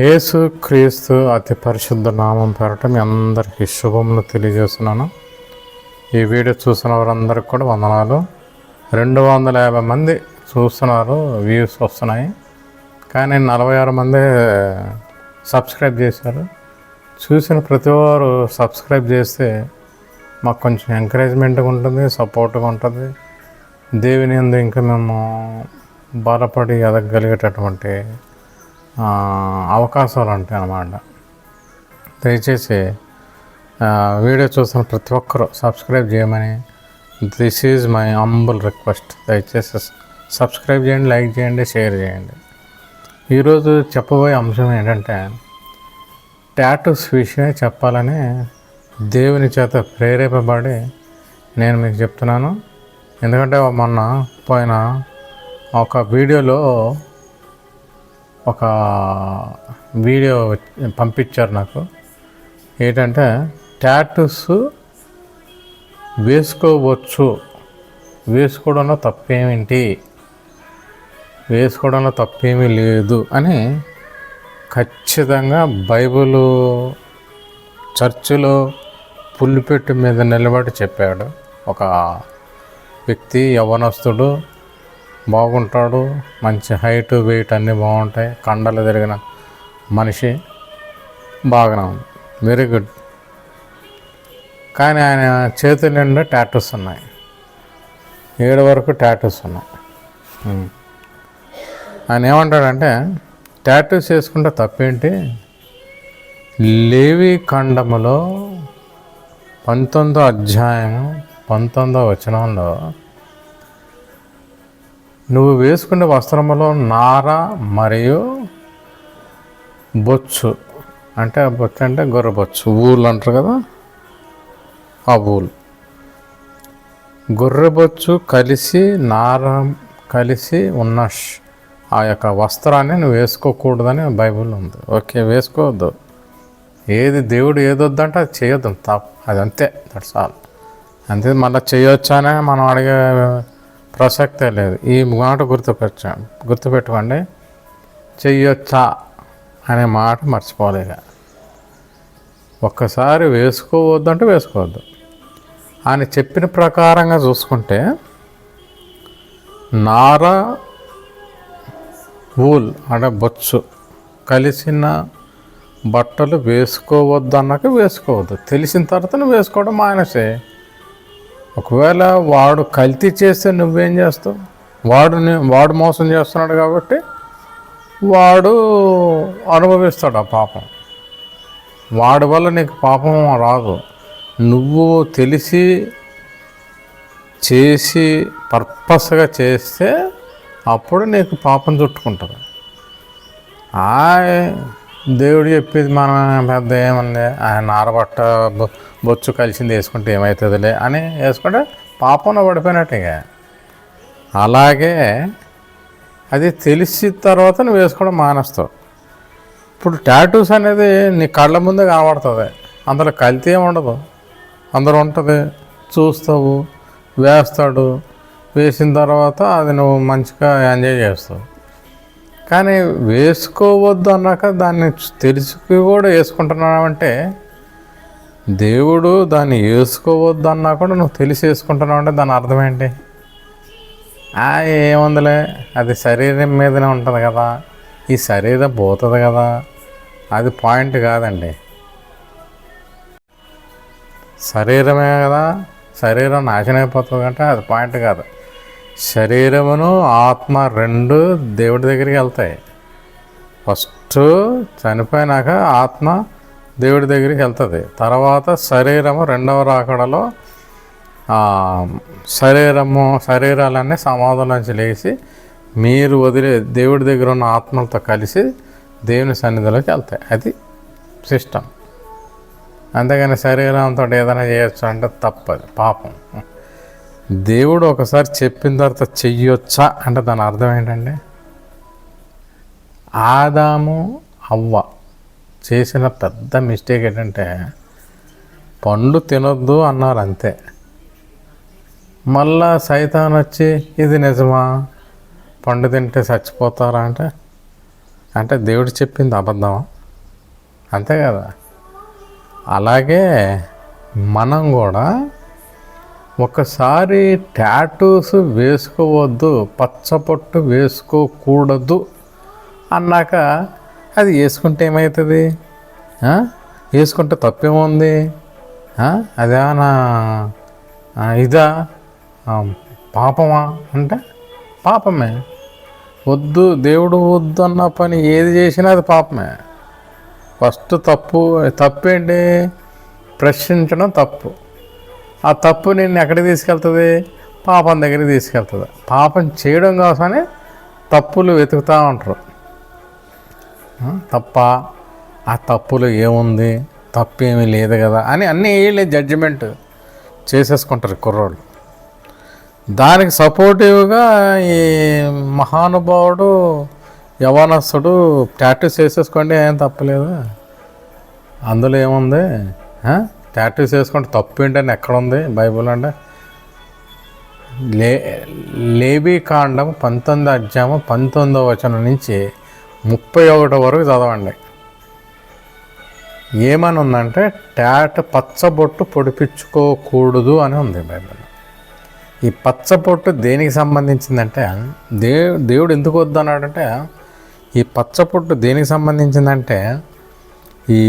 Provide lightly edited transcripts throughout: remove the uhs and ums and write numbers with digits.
యేసు క్రీస్తు అతి పరిశుద్ధ నామం పేరట మీ అందరికీ శుభములు తెలియజేస్తున్నాను. ఈ వీడియో చూసిన వారందరికీ కూడా వందనాలు. 250 మంది చూస్తున్నారు, వ్యూస్ వస్తున్నాయి, కానీ 46 మంది సబ్స్క్రైబ్ చేశారు. చూసిన ప్రతి వారు సబ్స్క్రైబ్ చేస్తే మాకు కొంచెం ఎంకరేజ్మెంట్గా ఉంటుంది, సపోర్ట్గా ఉంటుంది. దేవుని యందు ఇంకా మేము బలపడి ఎదగలిగేటటువంటి అవకాశాలు ఉంటాయి అన్నమాట. దయచేసి వీడియో చూస్తున్న ప్రతి ఒక్కరూ సబ్స్క్రైబ్ చేయమని, this is my humble request. దయచేసి సబ్స్క్రైబ్ చేయండి, లైక్ చేయండి, షేర్ చేయండి. ఈరోజు చెప్పబోయే అంశం ఏంటంటే, టాటూస్ విషయమే చెప్పాలని దేవుని చేత ప్రేరేపబడి నేను మీకు చెప్తున్నాను. ఎందుకంటే మొన్న పోయిన ఒక వీడియోలో ఒక వీడియో పంపించారు నాకు. ఏంటంటే టాటూస్ వేసుకోవచ్చు, వేసుకోవడంలో తప్పేమిటి, వేసుకోవడంలో తప్పేమీ లేదు అని ఖచ్చితంగా బైబిల్ చర్చిలో పుల్లిపెట్టు మీద నిలబడి చెప్పాడు. ఒక వ్యక్తి, యవ్వనస్తుడు, బాగుంటాడు, మంచి హైట్ వెయిట్ అన్నీ బాగుంటాయి, కండలు తిరిగిన మనిషి, బాగానే ఉంది, వెరీ గుడ్. కానీ ఆయన చేతుల నిండా టాటూస్ ఉన్నాయి, 7 వరకు టాటూస్ ఉన్నాయి. ఆయన ఏమంటాడంటే, టాటూస్ వేసుకుంటే తప్పేంటి? లేవి ఖండములో 19వ అధ్యాయము 19వ వచనంలో, నువ్వు వేసుకునే వస్త్రములో నార మరియు బొచ్చు, అంటే బొచ్చు అంటే గొర్రెబొచ్చు, ఊళ్ళు అంటారు కదా, ఆ ఊళ్ళు, గొర్రెబొచ్చు కలిసి నార కలిసి ఉన్న ఆ యొక్క వస్త్రాన్ని నువ్వు వేసుకోకూడదని బైబిల్ ఉంది. ఓకే, వేసుకోవద్దు. ఏది దేవుడు ఏదొద్దంటే అది చేయొద్దు, తప్ప, అది అంతే, దట్స్ ఆల్. అంతే. మళ్ళీ చేయొచ్చానే మనం అడిగే ప్రసక్తే లేదు. ఈ మాట గుర్తుపెట్టుకోండి, చెయ్యొచ్చా అనే మాట మర్చిపోలేక. ఒక్కసారి వేసుకోవద్దు అంటే వేసుకోవద్దు. ఆయన చెప్పిన ప్రకారంగా చూసుకుంటే నార, వూల్ అంటే బొచ్చు కలిసిన బట్టలు వేసుకోవద్దు అన్నాక వేసుకోవద్దు. తెలిసిన తర్వాత నువ్వు వేసుకోవడం మానేసే. ఒకవేళ వాడు కల్తీ చేస్తే నువ్వేం చేస్తావు? వాడు మోసం చేస్తున్నాడు కాబట్టి వాడు అనుభవిస్తాడు ఆ పాపం. వాడి వల్ల నీకు పాపం రాదు. నువ్వు తెలిసి చేసి పర్పస్గా చేస్తే అప్పుడు నీకు పాపం చుట్టుకుంటుంది. దేవుడు చెప్పేది మనం పెద్ద ఏముంది, ఆయన ఆరబట్ట బొచ్చు కలిసింది వేసుకుంటే ఏమవుతుందిలే అని వేసుకుంటే పాపంలో పడిపోయినట్టుగా. అలాగే అది తెలిసిన తర్వాత నువ్వు వేసుకోవడం మానేస్తావు. ఇప్పుడు టాటూస్ అనేది నీ కళ్ళ ముందే కనబడుతుంది, అందులో కల్తీ ఏమి ఉండదు, అందరూ ఉంటుంది, చూస్తావు, వేస్తాడు, వేసిన తర్వాత అది నువ్వు మంచిగా ఎంజాయ్ చేస్తావు. కానీ వేసుకోవద్దు అన్నాక దాన్ని తెలిసి కూడా వేసుకుంటున్నావంటే, దేవుడు దాన్ని వేసుకోవద్దు అన్నా కూడా నువ్వు తెలిసి వేసుకుంటున్నావు అంటే దాని అర్థం ఏంటి? ఏముందిలే, అది శరీరం మీదనే ఉంటుంది కదా, ఈ శరీరం పోతుంది కదా, అది పాయింట్ కాదండి. శరీరమే కదా, శరీరం నాశనం అయిపోతుంది అంటే అది పాయింట్ కాదు. శరీరమును ఆత్మ 2 దేవుడి దగ్గరికి వెళ్తాయి. ఫస్ట్ చనిపోయినాక ఆత్మ దేవుడి దగ్గరికి వెళ్తుంది, తర్వాత శరీరము 2వ రాకడలో శరీరాలన్నీ సమాధుల నుంచి లేచి మీరు వదిలే దేవుడి దగ్గర ఉన్న ఆత్మలతో కలిసి దేవుని సన్నిధిలోకి వెళ్తాయి. అది సిస్టమ్. అంతేగాని శరీరంతో ఏదైనా చేయొచ్చు అంటే తప్పది, పాపం. దేవుడు ఒకసారి చెప్పిన తర్వాత చెయ్యొచ్చా అంటే దాని అర్థం ఏంటంటే, ఆదాము అవ్వ చేసిన పెద్ద మిస్టేక్ ఏంటంటే పండు తినొద్దు అన్నారు, అంతే. మళ్ళా సైతాన్ వచ్చి ఇది నిజమా, పండు తింటే చచ్చిపోతారా అంటే అంటే దేవుడు చెప్పింది అబద్ధమా? అంతే కదా. అలాగే మనం కూడా ఒకసారి టాటూస్ వేసుకోవద్దు, పచ్చపొట్టు వేసుకోకూడదు అన్నాక అది వేసుకుంటే ఏమవుతుంది? వేసుకుంటే తప్పేముంది? అదేమన్నా ఇదా పాపమా అంటే పాపమే. వద్దు, దేవుడు వద్దు అన్న పని ఏది చేసినా అది పాపమే. ఫస్ట్ తప్పేంటి? ప్రశ్నించడం తప్పు. ఆ తప్పు నిన్ను ఎక్కడికి తీసుకెళ్తుంది? పాపం దగ్గరికి తీసుకెళ్తుంది. పాపం చేయడం కోసమని తప్పులు వెతుకుతూ ఉంటారు. తప్ప ఆ తప్పులు ఏముంది, తప్పేమీ లేదు కదా అని అన్నీ వీళ్ళే జడ్జిమెంట్ చేసేసుకుంటారు కుర్రోళ్ళు. దానికి సపోర్టివ్గా ఈ మహానుభావుడు యవనస్తుడు టాటూస్ వేసేసుకోండి, ఏం తప్పలేదు, అందులో ఏముంది, టాటూస్ వేసుకుంటే తప్పు ఏంటని ఎక్కడుంది బైబుల్? అంటే లేవీకాండం 19వ అధ్యాయం 19వ వచనం నుంచి 31 వరకు చదవండి. ఏమని ఉందంటే పచ్చబొట్టు పొడిపించుకోకూడదు అని ఉంది బైబిల్. ఈ పచ్చబొట్టు దేనికి సంబంధించిందంటే దేవుడు ఎందుకు వద్దన్నాడంటే, ఈ పచ్చబొట్టు దేనికి సంబంధించిందంటే ఈ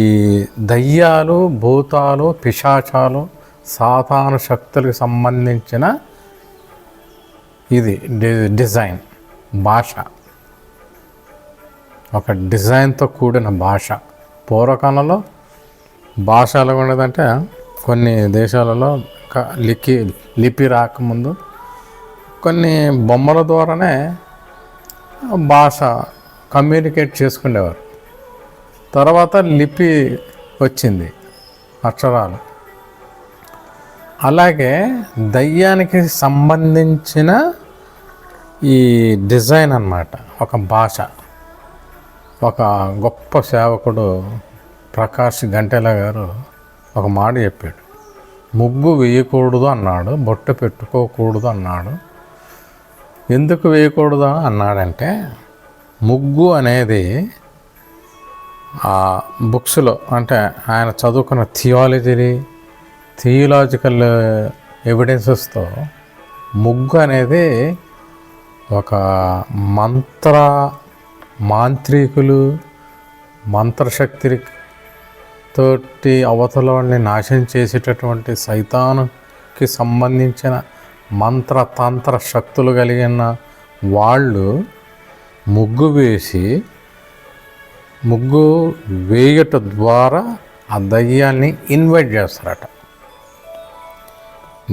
దయ్యాలు, భూతాలు, పిశాచాలు, సాతాను శక్తులకు సంబంధించిన ఇది డిజైన్ భాష, ఒక డిజైన్తో కూడిన భాష. పూర్వకాలంలో భాష ఎలా ఉండేదంటే కొన్ని దేశాలలో లిపి రాకముందు కొన్ని బొమ్మల ద్వారానే భాష కమ్యూనికేట్ చేసుకునేవారు. తర్వాత లిపి వచ్చింది, అక్షరాలు. అలాగే దయ్యానికి సంబంధించిన ఈ డిజైన్ అన్నమాట, ఒక భాష. ఒక గొప్ప సేవకుడు ప్రకాష్ గంటెల గారు ఒక మాట చెప్పాడు. ముగ్గు వేయకూడదు అన్నాడు, బొట్టు పెట్టుకోకూడదు అన్నాడు. ఎందుకు వేయకూడదు అన్నాడంటే, ముగ్గు అనేది ఆ బుక్స్లో అంటే ఆయన చదువుకున్న థియోలాజికల్ ఎవిడెన్సెస్తో ముగ్గు అనేది ఒక మాంత్రికులు మంత్రశక్తి తోటి అవతల వాళ్ళని నాశనం చేసేటటువంటి సైతానుకి సంబంధించిన మంత్రతంత్ర శక్తులు కలిగిన వాళ్ళు ముగ్గు వేయట ద్వారా ఆ దయ్యాన్ని ఇన్వైట్ చేస్తారట.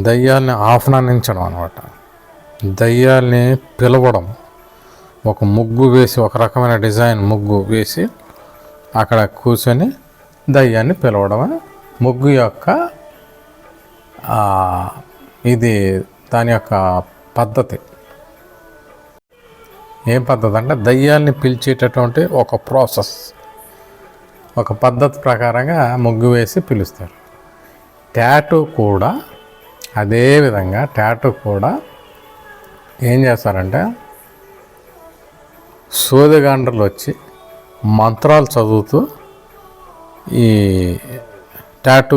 దయ్యాల్ని ఆహ్వానించడం అనమాట, దయ్యాల్ని పిలవడం. ఒక ముగ్గు వేసి, ఒక రకమైన డిజైన్ ముగ్గు వేసి అక్కడ కూర్చొని దయ్యాన్ని పిలవడం ముగ్గు యొక్క ఇది దాని యొక్క పద్ధతి. ఏం పద్ధతి అంటే దయ్యాల్ని పిలిచేటటువంటి ఒక ప్రాసెస్, ఒక పద్ధతి ప్రకారంగా ముగ్గు వేసి పిలుస్తారు. టాటూ కూడా అదే విధంగా ఏం చేస్తారంటే సోదగాండ్రులు వచ్చి మంత్రాలు చదువుతూ ఈ టాటూ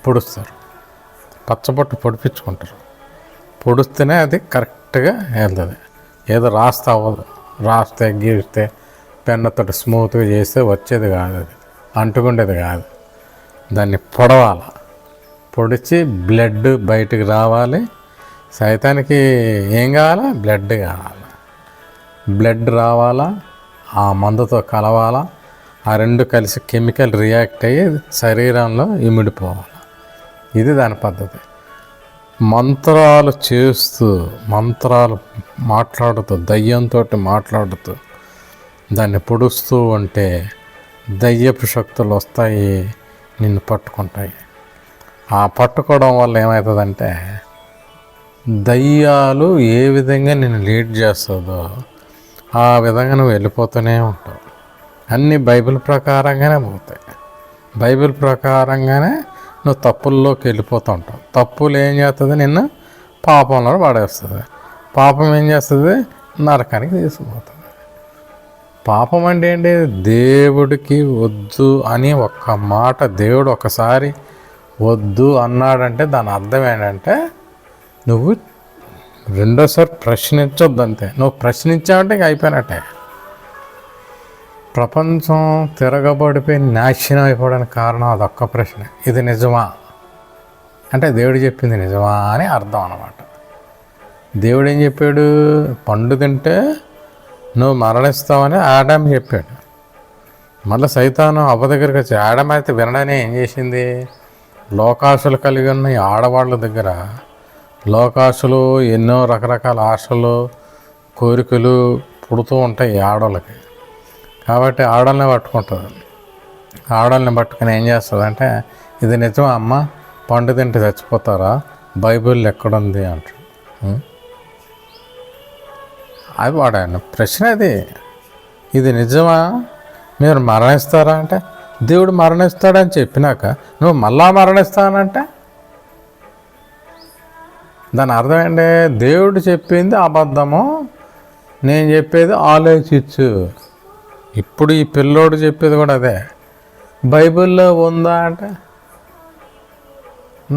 పొడుస్తారు, పచ్చబొట్టు పొడిపించుకుంటారు. పొడిస్తేనే అది కరెక్ట్గా వెళ్తుంది. ఏదో రాస్తే అవ్వదు, రాస్తే గీస్తే పెన్నతో స్మూత్గా చేస్తే వచ్చేది కాదు, అది అంటుకుండేది కాదు. దాన్ని పొడిచి బ్లడ్ బయటకు రావాలి. సైతానికి ఏం కావాలా? బ్లడ్ కావాలి. బ్లడ్ రావాలా, ఆ మందుతో కలవాలా, ఆ రెండు కలిసి కెమికల్ రియాక్ట్ అయ్యి శరీరంలో ఇమిడిపోవాలి. ఇది దాని పద్ధతి. మంత్రాలు మాట్లాడుతూ దయ్యంతో మాట్లాడుతూ దాన్ని పొడుస్తూ ఉంటే దయ్యపు శక్తులు వస్తాయి, నిన్ను పట్టుకుంటాయి. ఆ పట్టుకోవడం వల్ల ఏమవుతుందంటే దయ్యాలు ఏ విధంగా నిన్ను లీడ్ చేస్తుందో ఆ విధంగా నువ్వు వెళ్ళిపోతూనే ఉంటావు. అన్నీ బైబిల్ ప్రకారంగానే పోతాయి. బైబిల్ ప్రకారంగానే నువ్వు తప్పుల్లోకి వెళ్ళిపోతూ ఉంటావు. తప్పులు ఏం చేస్తుంది? నిన్ను పాపంలో పడేస్తుంది. పాపం ఏం చేస్తుంది? నరకానికి తీసుకుపోతుంది. పాపం అంటే ఏంటి? దేవుడికి వద్దు అని ఒక్క మాట దేవుడు ఒకసారి వద్దు అన్నాడంటే దాని అర్థం ఏంటంటే నువ్వు రెండోసారి ప్రశ్నించొద్దు అంతే. నువ్వు ప్రశ్నించావంటే ఇంక అయిపోయినట్టే. ప్రపంచం తిరగబడిపోయి నాశనం అయిపోవడానికి కారణం అదొక్క ప్రశ్న, ఇది నిజమా అంటే దేవుడు చెప్పింది నిజమా అని అర్థం అన్నమాట. దేవుడు ఏం చెప్పాడు? పండు తింటే నువ్వు మరణిస్తావని ఆడాం చెప్పాడు. మళ్ళీ సైతాను అవ్వ దగ్గరికి వచ్చి ఆడమ్ అయితే వినడానే ఏం చేసింది? లోకాశలు కలిగి ఉన్న ఈ ఆడవాళ్ళ దగ్గర లోకాశలు ఎన్నో రకరకాల ఆశలు కోరికలు పుడుతూ ఉంటాయి ఈ ఆడవాళ్ళకి. కాబట్టి ఆడవాళ్ళని పట్టుకుంటుంది. ఆడవాళ్ళని పట్టుకుని ఏం చేస్తుంది అంటే, ఇది నిజమా అమ్మ, పండు తింటే చచ్చిపోతారా, బైబిల్ ఎక్కడుంది అంటారు. అది వాడాను ప్రశ్న. అది ఇది నిజమా, మీరు మరణిస్తారా అంటే దేవుడు మరణిస్తాడని చెప్పినాక నువ్వు మళ్ళా మరణిస్తానంటే దాని అర్థం ఏంటి? దేవుడు చెప్పింది అబద్ధము, నేను చెప్పేది ఆలోచించు. ఇప్పుడు ఈ పిల్లోడు చెప్పేది కూడా అదే. బైబిల్లో ఉందా అంటే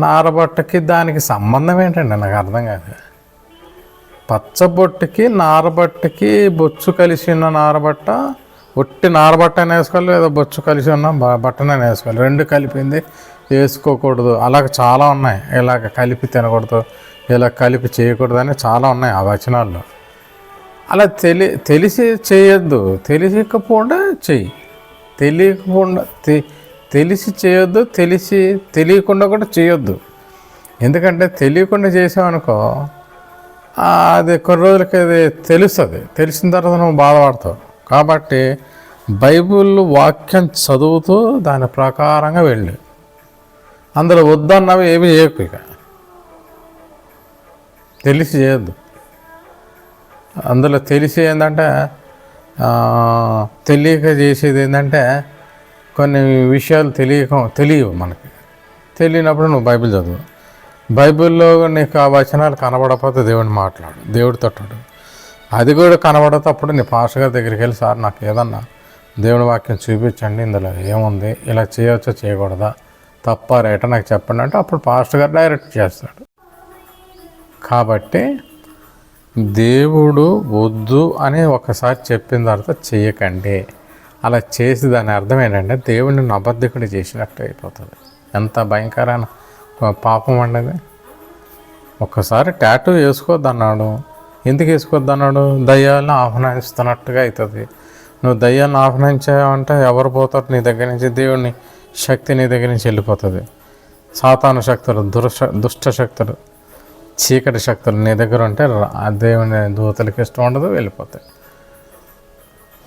నారబట్టకి దానికి సంబంధం ఏంటండి? నాకు అర్థం కాదు. పచ్చబొట్టుకి నారబట్టకి బొచ్చు కలిసి ఉన్న నారబట్ట, ఒట్టి నారబట్ట అని వేసుకోవాలి, లేదా బొచ్చు కలిసి ఉన్న బట్టనని వేసుకోవాలి. రెండు కలిపింది వేసుకోకూడదు. అలాగ చాలా ఉన్నాయి. ఇలాగ కలిపి తినకూడదు, ఇలా కలిపి చేయకూడదు అని చాలా ఉన్నాయి ఆ వచనాల్లో. అలా తెలిసి చేయొద్దు, తెలియకపోకుండా చెయ్యి. తెలిసి చేయొద్దు, తెలియకుండా కూడా చేయొద్దు. ఎందుకంటే తెలియకుండా చేసామనుకో అది కొన్ని రోజులకి అది తెలుస్తుంది. తెలిసిన తర్వాత నువ్వు బాధపడతావు. కాబట్టి బైబిల్ వాక్యం చదువుతూ దాని ప్రకారంగా వెళ్ళు. అందులో వద్దన్నవి ఏమి చేయకు. ఇక తెలిసి చేయొద్దు. అందులో తెలిసి ఏంటంటే తెలియక చేసేది ఏంటంటే కొన్ని విషయాలు తెలియవు మనకి. తెలియనప్పుడు నువ్వు బైబిల్ చదువు. బైబిల్లో నీకు ఆ వచనాలు కనబడకపోతే దేవుడిని మాట్లాడు, దేవుడితో. అది కూడా కనబడతే అప్పుడు నీ పాస్టర్ గారి దగ్గరికి వెళ్ళి, సార్ నాకు ఏదన్నా దేవుడి వాక్యం చూపించండి, ఇందులో ఏముంది, ఇలా చేయవచ్చో చేయకూడదా, తప్ప రైట నాకు చెప్పండి అంటే అప్పుడు పాస్టర్ గారు డైరెక్ట్ చేస్తాడు. కాబట్టి దేవుడు వద్దు అని ఒకసారి చెప్పిన తర్వాత చెయ్యకండి. అలా చేసి దాని అర్థం ఏంటంటే దేవుడిని అబద్ధికుడు చేసినట్టు అయిపోతుంది. ఎంత భయంకరమైన పాపం అండి. ఒక్కసారి టాటూ వేసుకోవద్దన్నాడు. ఎందుకు వేసుకోవద్దన్నాడు? దయ్యాలను ఆహ్వానిస్తున్నట్టుగా అవుతుంది. నువ్వు దయ్యాలను ఆహ్వానించావంటే ఎవరు పోతారు నీ దగ్గర నుంచి? దేవుని శక్తి నీ దగ్గర నుంచి వెళ్ళిపోతుంది. సాతాను శక్తులు, దుష్ట శక్తులు, చీకటి శక్తులు నీ దగ్గర ఉంటే దేవుని దూతలకి ఇష్టం ఉండదు, వెళ్ళిపోతాయి.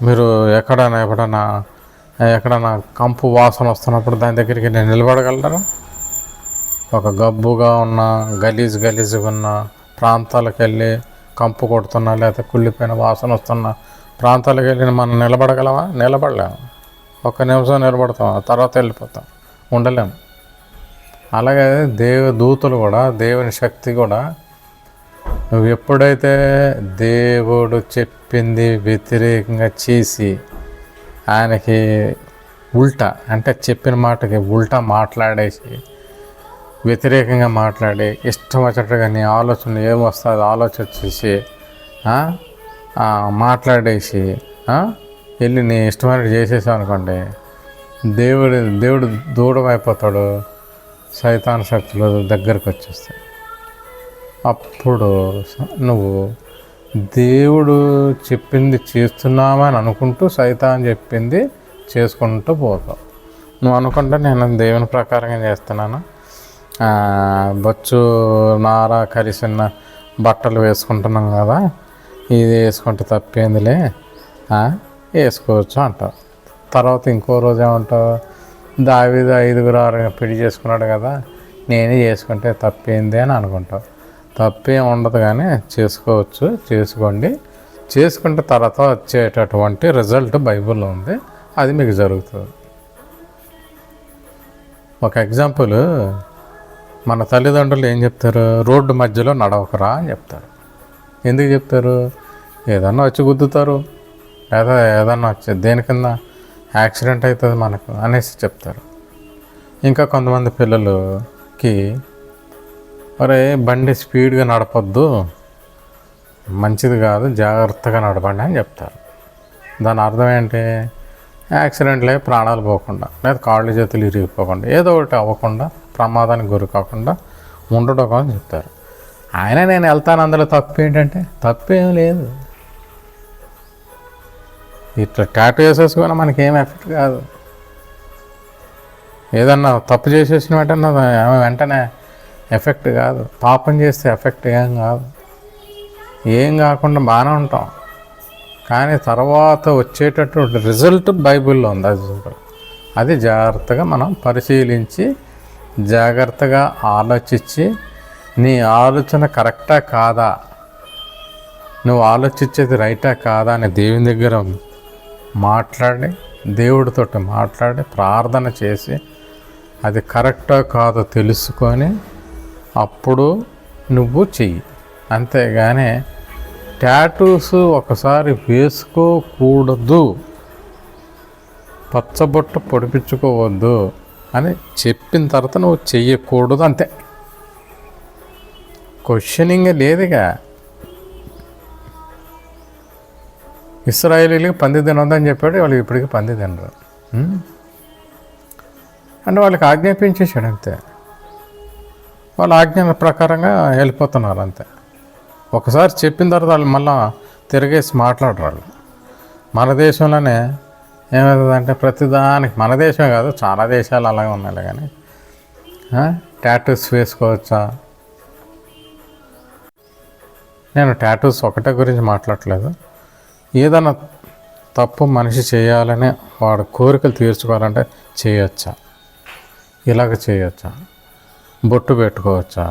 మీరు ఎక్కడైనా కంపు వాసన వస్తున్నప్పుడు దాని దగ్గరికి నేను నిలబడగలరా? ఒక గబ్బుగా ఉన్న గలీజ్గా ఉన్న ప్రాంతాలకు వెళ్ళి కంపు కొడుతున్నా లేకపోతే కుళ్ళిపోయిన వాసన వస్తున్న ప్రాంతాలకు వెళ్ళి మనం నిలబడగలమా? నిలబడలేము. ఒక్క నిమిషం నిలబడతాం, తర్వాత వెళ్ళిపోతాం, ఉండలేము. అలాగే దూతలు కూడా, దేవుని శక్తి కూడా, నువ్వు ఎప్పుడైతే దేవుడు చెప్పింది వ్యతిరేకంగా చేసి ఆయనకి ఉల్టా అంటే చెప్పిన మాటకి ఉల్టా మాట్లాడేసి వ్యతిరేకంగా మాట్లాడి ఇష్టం వచ్చేట్టుగా నీ ఆలోచన ఏమొస్తుంది ఆలోచించేసి మాట్లాడేసి వెళ్ళి నీ ఇష్టమైనట్టు చేసేసావు అనుకోండి, దేవుడు దూరం అయిపోతాడు. సైతాన్ శక్తులు దగ్గరికి వచ్చేస్తాయి. అప్పుడు నువ్వు దేవుడు చెప్పింది చేస్తున్నామని అనుకుంటూ సైతాన్ చెప్పింది చేసుకుంటూ పోతావు. నువ్వు అనుకుంటే నేను దేవుని ప్రకారంగా చేస్తున్నాను, బొచ్చు నార కలిసిన బట్టలు వేసుకుంటున్నాం కదా, ఇది వేసుకుంటే తప్పేందిలే, వేసుకోవచ్చు అంటావు. తర్వాత ఇంకో రోజు ఏమంటావు? దావీదు 5 పెళ్లి చేసుకున్నాడు కదా, నేనే చేసుకుంటే తప్పేంది అని అనుకుంటావు. తప్పేం ఉండదు, కానీ చేసుకోవచ్చు, చేసుకోండి. చేసుకుంటే తర్వాత వచ్చేటటువంటి రిజల్ట్ బైబిల్లో ఉంది, అది మీకు జరుగుతుంది. ఒక ఎగ్జాంపుల్, మన తల్లిదండ్రులు ఏం చెప్తారు? రోడ్డు మధ్యలో నడవకరా అని చెప్తారు. ఎందుకు చెప్తారు? ఏదన్నా వచ్చి గుద్దుతారు, లేదా ఏదన్నా వచ్చేది దేని కింద యాక్సిడెంట్ అవుతుంది మనకు అనేసి చెప్తారు. ఇంకా కొంతమంది పిల్లలకి అరే బండి స్పీడ్గా నడపొద్దు, మంచిది కాదు, జాగ్రత్తగా నడపండి అని చెప్తారు. దాని అర్థం ఏంటి? యాక్సిడెంట్లే ప్రాణాలు పోకుండా, లేదా కాళ్ళు చేతులు ఇరిగిపోకుండా, ఏదో ఒకటి అవ్వకుండా, ప్రమాదానికి గురి కాకుండా ఉండడం అని చెప్తారు. ఆయన నేను వెళ్తాను, అందులో తప్పు ఏంటంటే తప్పేం లేదు. ఇట్లా టాటూ వేసేసుకున్నా మనకేం ఎఫెక్ట్ కాదు. ఏదన్నా తప్పు చేసేసిన వెంటనే ఎఫెక్ట్ కాదు. పాపం చేస్తే ఎఫెక్ట్ ఏం కాదు. ఏం కాకుండా బాగానే ఉంటాం. కానీ తర్వాత వచ్చేటటువంటి రిజల్ట్ బైబిల్లో ఉంది. అది జాగ్రత్తగా మనం పరిశీలించి జాగ్రత్తగా ఆలోచించి నీ ఆలోచన కరెక్టా కాదా, నువ్వు ఆలోచించేది రైటా కాదా అని దేవుని దగ్గర మాట్లాడి, దేవుడితో మాట్లాడి ప్రార్థన చేసి అది కరెక్టో కాదో తెలుసుకొని అప్పుడు నువ్వు చెయ్యి. అంతేగాని టాటూస్ ఒకసారి వేసుకోకూడదు, పచ్చబొట్ట పొడిపించుకోవద్దు అని చెప్పిన తర్వాత నువ్వు చెయ్యకూడదు, అంతే. క్వశ్చనింగ్ లేదుగా. ఇశ్రాయేలీలకి పంది తినొద్దని చెప్పాడు, వాళ్ళకి ఇప్పటికీ పంది తినరు. అంటే వాళ్ళకి ఆజ్ఞాపించేసాడు అంతే. వాళ్ళ ఆజ్ఞల ప్రకారంగా వెళ్ళిపోతున్నారు అంతే. ఒకసారి చెప్పిన తర్వాత వాళ్ళు మళ్ళీ తిరిగేసి మాట్లాడరు వాళ్ళు. మన దేశంలోనే ఏమవుతుందంటే ప్రతిదానికి, మన దేశమే కాదు చాలా దేశాలు అలాగే ఉన్నాయి కానీ టాటూస్ వేసుకోవచ్చా? నేను టాటూస్ ఒకటే గురించి మాట్లాడట్లేదు. ఏదైనా తప్పు మనిషి చేయాలని వాడు కోరికలు తీర్చుకోవాలంటే చేయొచ్చా? ఇలాగ చేయొచ్చా? బొట్టు పెట్టుకోవచ్చా?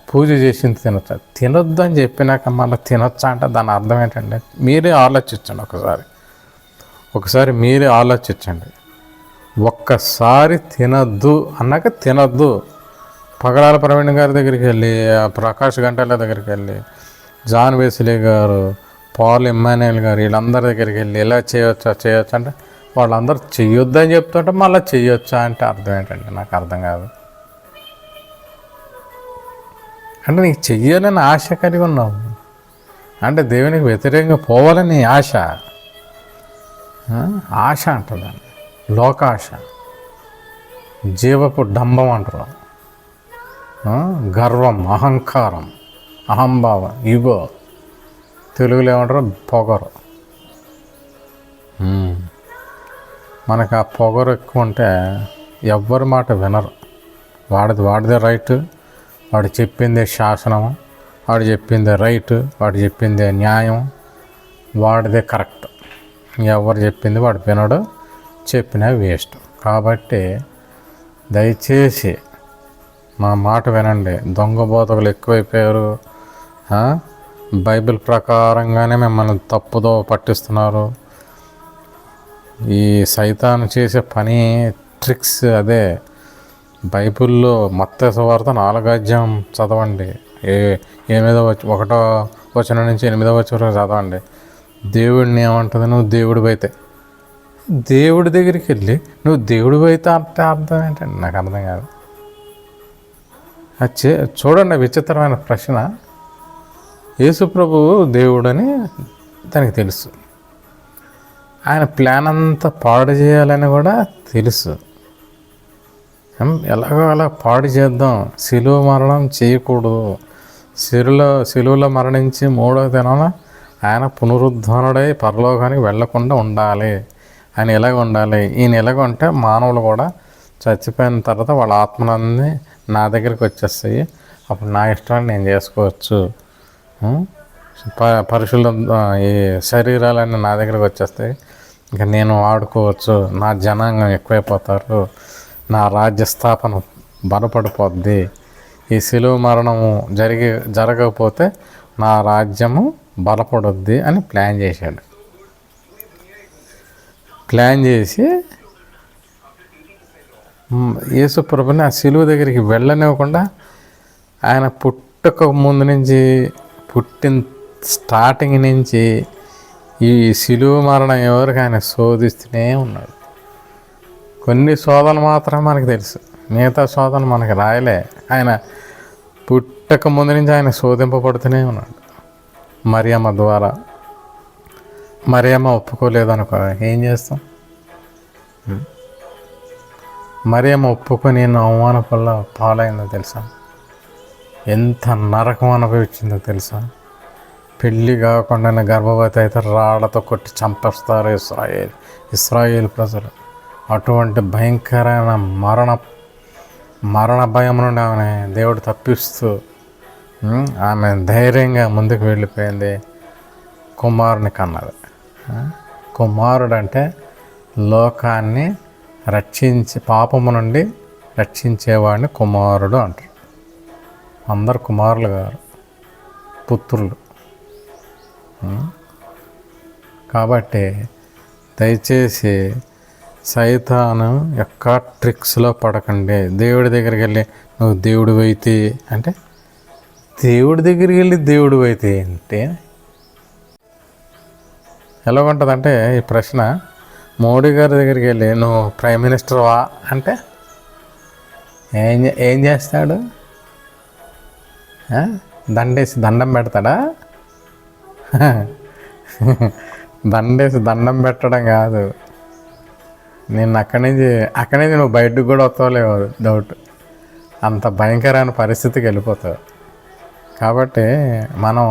పూజ చేసింది తినొచ్చా? తినొద్దు అని చెప్పినాక మళ్ళీ తినొచ్చా అంటే దాని అర్థం ఏంటంటే మీరే ఆలోచించండి. ఒకసారి మీరే ఆలోచించండి. ఒక్కసారి తినద్దు అన్నాక తినద్దు. పగడాల ప్రవీణ్ గారి దగ్గరికి వెళ్ళి, ప్రకాష్ గంటల దగ్గరికి వెళ్ళి, జాన్ వెస్లీ గారు, పాల్ ఇమ్మాన్యుయల్ గారు, వీళ్ళందరి దగ్గరికి వెళ్ళి ఇలా చేయొచ్చా అంటే వాళ్ళందరూ చెయ్యొద్దు అని చెప్తుంటే మళ్ళీ చెయ్యొచ్చా అంటే అర్థం ఏంటంటే నాకు అర్థం కాదు. అంటే నీకు చెయ్యాలని ఆశ కలిగి ఉన్నావు, అంటే దేవునికి వ్యతిరేకంగా పోవాలని ఆశ అంటారు, లోకాశ, జీవపు డంబం అంటారు, గర్వం, అహంకారం, అహంభావం, ఈగో, తెలుగులో ఏమంటారు పొగరు. మనకు ఆ పొగరు ఎక్కువ ఉంటే ఎవ్వరి మాట వినరు. వాడిదే రైట్, వాడు చెప్పిందే శాసనము, వాడు చెప్పిందే రైట్, వాడు చెప్పిందే న్యాయం, వాడిదే కరెక్ట్. ఎవరు చెప్పింది వాడు వినడు, చెప్పినా వేస్ట్. కాబట్టి దయచేసి మా మాట వినండి. దొంగ బోధకులు ఎక్కువైపోయారు. బైబిల్ ప్రకారంగానే మిమ్మల్ని తప్పుదో పట్టిస్తున్నారు. ఈ సైతాను చేసే పని ట్రిక్స్ అదే. బైబిల్లో మత్తయి సువార్త 4వ అధ్యాయం చదవండి. 1వ వచనం నుంచి 8వ వచనం వరకు చదవండి. దేవుడిని ఏమంటుంది? నువ్వు దేవుడివి అయితే, దేవుడి దగ్గరికి వెళ్ళి నువ్వు దేవుడివి అయితే అంటే అర్థం ఏంటండి? నాకు అర్థం కాదు. చూడండి, విచిత్రమైన ప్రశ్న. యేసుప్రభు దేవుడని తనకి తెలుసు, ఆయన ప్లాన్ అంతా పాడు చేయాలని కూడా తెలుసు. ఎలాగో అలా పాడు చేద్దాం, శిలువ మరణం చేయకూడదు, శిలువలో మరణించి 3వ దినాన ఆయన పునరుద్ధరణుడై పరలోకానికి వెళ్లకుండా ఉండాలి. ఆయన ఎలాగ ఉండాలి? ఈయన ఎలాగ ఉంటే మానవులు కూడా చచ్చిపోయిన తర్వాత వాళ్ళ ఆత్మలన్నీ నా దగ్గరికి వచ్చేస్తాయి, అప్పుడు నా ఇష్టాన్ని నేను చేసుకోవచ్చు. పరుషుల ఈ శరీరాలన్నీ నా దగ్గరికి వచ్చేస్తాయి, ఇంకా నేను వాడుకోవచ్చు, నా జనాంగం ఎక్కువైపోతారు, నా రాజ్య స్థాపన బలపడిపోద్ది. ఈ శిలువ మరణము జరగకపోతే నా రాజ్యము బలపడొద్ది అని ప్లాన్ చేశాడు. ప్లాన్ చేసి యేసు ప్రభుని ఆ శిలువ దగ్గరికి వెళ్ళనివ్వకుండా ఆయన పుట్టక ముందు నుంచి, పుట్టిన స్టార్టింగ్ నుంచి ఈ శిలువ మరణం ఎవరికి ఆయన శోధిస్తూనే ఉన్నాడు. కొన్ని శోధనలు మాత్రం మనకు తెలుసు, మిగతా శోధనలు మనకు రాయలే. ఆయన పుట్టక ముందు నుంచి ఆయన శోధింపబడుతూనే ఉన్నాడు. మరియమ్మ ద్వారా. మరియమ్మ ఒప్పుకోలేదనుకో, ఏం చేస్తాం? మరియమ్మ ఒప్పుకొని ఎన్నో అవమాన పాలైందో తెలుసా? ఎంత నరకం అనుభవించిందో తెలుసా? పెళ్ళి కాకుండా గర్భవతి అయితే రాళ్లతో కొట్టి చంపేస్తారు ఇస్రాయేల్ ప్రజలు. అటువంటి భయంకరమైన మరణ భయం నుండి ఆమె దేవుడు తప్పిస్తూ ఆమె ధైర్యంగా ముందుకు వెళ్ళిపోయింది. కుమారుని కన్నది. కుమారుడు అంటే లోకాన్ని రక్షించి పాపము నుండి రక్షించేవాడిని కుమారుడు అంటారు. అందరు కుమారులు గారు, పుత్రులు. కాబట్టి దయచేసి సైతాను యొక్క ట్రిక్స్లో పడకండి. దేవుడి దగ్గరికి వెళ్ళి నువ్వు దేవుడు అయితే అంటే, దేవుడి దగ్గరికి వెళ్ళి దేవుడు అయితే అంటే ఎలాగుంటుందంటే ఈ ప్రశ్న, మోడీ గారి దగ్గరికి వెళ్ళి నువ్వు ప్రైమ్ మినిస్టర్వా అంటే ఏం చేస్తాడు? దండేసి దండం పెడతాడా? దండేసి దండం పెట్టడం కాదు, నేను అక్కడి నుంచి నువ్వు బయటకు కూడా వస్తావులేవు డౌట్. అంత భయంకరమైన పరిస్థితికి వెళ్ళిపోతావు. కాబట్టి మనం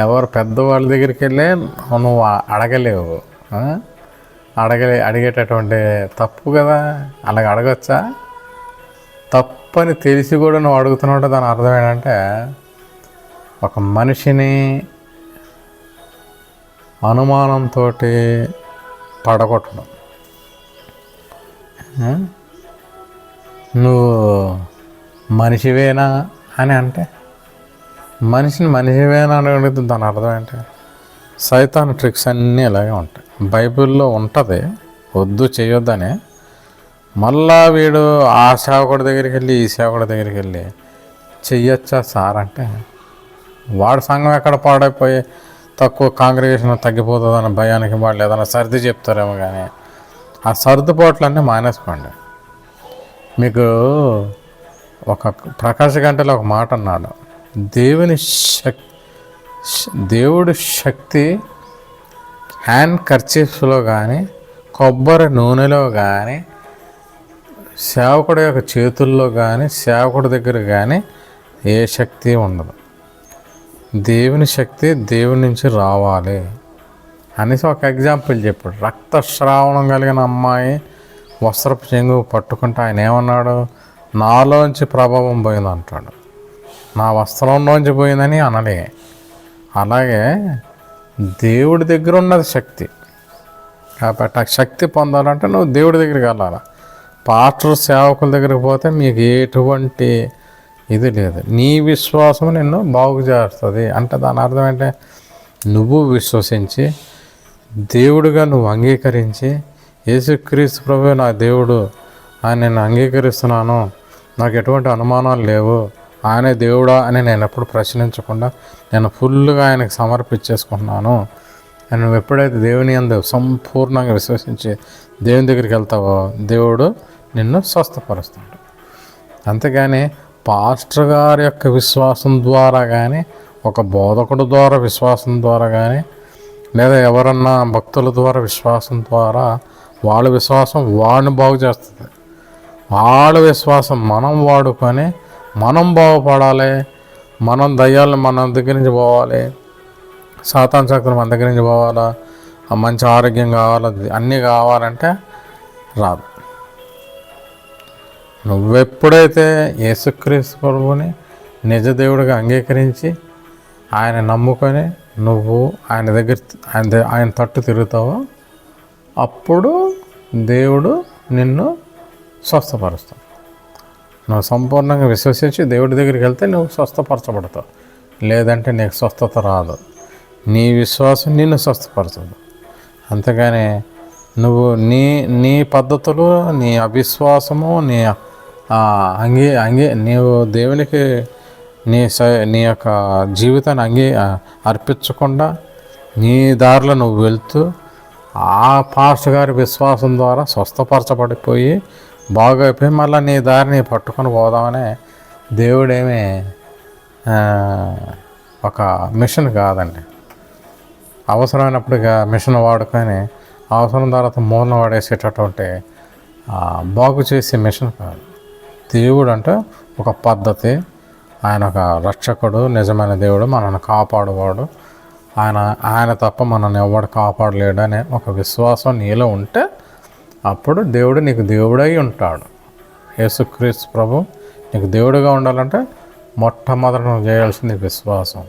ఎవరు పెద్దవాళ్ళ దగ్గరికి వెళ్ళే నువ్వు అడగలేవు. అడిగేటటువంటి తప్పు కదా. అలాగ అడగచ్చా? తప్పని తెలిసి కూడా నువ్వు అడుగుతున్నావు. దాని అర్థం ఏంటంటే, ఒక మనిషిని అనుమానంతో పడగొట్టడం. నువ్వు మనిషివేనా అని అంటే, మనిషివేనా అని అడుగుతుంది. దాని అర్థం ఏంటి? సైతాన్ ట్రిక్స్ అన్నీ ఇలాగే ఉంటాయి. బైబిల్లో ఉంటుంది వద్దు చేయొద్దని. మళ్ళా వీడు ఆ సేవకుడి దగ్గరికి వెళ్ళి ఈ సేవకుడి దగ్గరికి వెళ్ళి చెయ్యొచ్చా సార్ అంటే, వాడు సంఘం ఎక్కడ పాడైపోయి తక్కువ కాంగ్రిగేషన్ తగ్గిపోతుందన్న భయానికి వాళ్ళు ఏదైనా సర్ది చెప్తారేమో. కానీ ఆ సర్దుబాట్లన్నీ మానేసుకోండి. మీకు ఒక ప్రకాశ గంటలో ఒక మాట అన్నాడు, దేవుడి శక్తి హ్యాండ్ కర్చీఫ్లో కానీ కొబ్బరి నూనెలో కానీ సేవకుడి యొక్క చేతుల్లో కానీ సేవకుడి దగ్గర కానీ ఏ శక్తి ఉండదు. దేవుని శక్తి దేవుని నుంచి రావాలి అనేసి ఒక ఎగ్జాంపుల్ చెప్పాడు. రక్తస్రావణం కలిగిన అమ్మాయి వస్త్రపు చెంగు పట్టుకుంటే ఆయన ఏమన్నాడు? నాలోంచి ప్రభావం పోయింది అంటాడు. నా వస్త్రంలోంచి పోయిందని అనలే. అలాగే దేవుడి దగ్గర ఉన్నది శక్తి. కాబట్టి ఆ శక్తి పొందాలంటే నువ్వు దేవుడి దగ్గరికి వెళ్ళాలి. పాస్టర్ సేవకుల దగ్గరికి పోతే మీకు ఎటువంటి ఇది లేదు. నీ విశ్వాసం నిన్ను బాగు చేస్తుంది అంటే దాని అర్థం ఏంటంటే, నువ్వు విశ్వసించి దేవుడిగా నువ్వు అంగీకరించి, యేసుక్రీస్తు ప్రభువే నా దేవుడు, ఆయన నేను అంగీకరిస్తున్నాను, నాకు ఎటువంటి అనుమానాలు లేవు, ఆయనే దేవుడా అని నేను ఎప్పుడు ప్రశ్నించకుండా నేను ఫుల్గా ఆయనకు సమర్పించేసుకుంటున్నాను అని నువ్వు ఎప్పుడైతే దేవుని యందు సంపూర్ణంగా విశ్వసించి దేవుని దగ్గరికి వెళ్తావో దేవుడు నిన్ను స్వస్థపరుస్తాడు. అంతేగాని పాస్టర్ గారి యొక్క విశ్వాసం ద్వారా కానీ, ఒక బోధకుడు ద్వారా విశ్వాసం ద్వారా కానీ, లేదా ఎవరన్నా భక్తుల ద్వారా విశ్వాసం ద్వారా వాళ్ళ విశ్వాసం వాడిని బాగు చేస్తుంది. వాళ్ళ విశ్వాసం మనం వాడుకొని మనం బాగుపడాలి, మనం దయ్యాలను మన దగ్గర నుంచి పోవాలి, సాతాను శక్తులు మన దగ్గర నుంచి పోవాలా, మంచి ఆరోగ్యం కావాలి, అన్నీ కావాలంటే రాదు. నువ్వెప్పుడైతే యేసుక్రీస్తు ప్రభువుని నిజ దేవుడిగా అంగీకరించి ఆయన నమ్ముకొని నువ్వు ఆయన దగ్గర ఆయన తట్టు తిరుగుతావో అప్పుడు దేవుడు నిన్ను స్వస్థపరుస్తాడు. నువ్వు సంపూర్ణంగా విశ్వసించి దేవుడి దగ్గరికి వెళ్తే నువ్వు స్వస్థపరచబడతావు. లేదంటే నీకు స్వస్థత రాదు. నీ విశ్వాసం నిన్ను స్వస్థపరచదు. అంతేగాని నువ్వు నీ పద్ధతులు, నీ అవిశ్వాసము, నీవు దేవునికి నీ యొక్క జీవితాన్ని అర్పించకుండా నీ దారిలో నువ్వు వెళ్తూ ఆ పాస్టర్ గారి విశ్వాసం ద్వారా స్వస్థపరచబడిపోయి బాగైపోయి మళ్ళీ నీ దారిని పట్టుకొని పోదామనే దేవుడేమీ ఒక మిషన్ కాదండి. అవసరమైనప్పుడు మిషన్ వాడుకొని అవసరం తర్వాత మూలన వాడేసేటటువంటి బాగు చేసే మిషన్ కాదు. దేవుడు అంటే ఒక పద్ధతి. ఆయన ఒక రక్షకుడు, నిజమైన దేవుడు, మనల్ని కాపాడువాడు. ఆయన తప్ప మనల్ని ఎవడు కాపాడలేడు అనే ఒక విశ్వాసం నీలో ఉంటే అప్పుడు దేవుడు నీకు దేవుడై ఉంటాడు. యేసుక్రీస్తు ప్రభు నీకు దేవుడిగా ఉండాలంటే మొట్టమొదట నువ్వు చేయాల్సింది విశ్వాసం.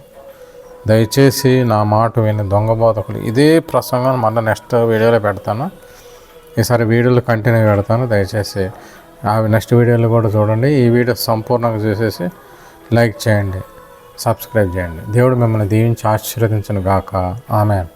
దయచేసి నా మాట విని దొంగ బోధకులు ఇదే ప్రసంగం మళ్ళీ నెక్స్ట్ వీడియోలో పెడతాను. ఈసారి వీడియోలు కంటిన్యూ పెడతాను. దయచేసి అవి నెక్స్ట్ వీడియోలు కూడా చూడండి. ఈ వీడియో సంపూర్ణంగా చూసేసి లైక్ చేయండి, సబ్స్క్రైబ్ చేయండి. దేవుడు మిమ్మల్ని దీవించి ఆశీర్వదించును గాక. ఆమేన్.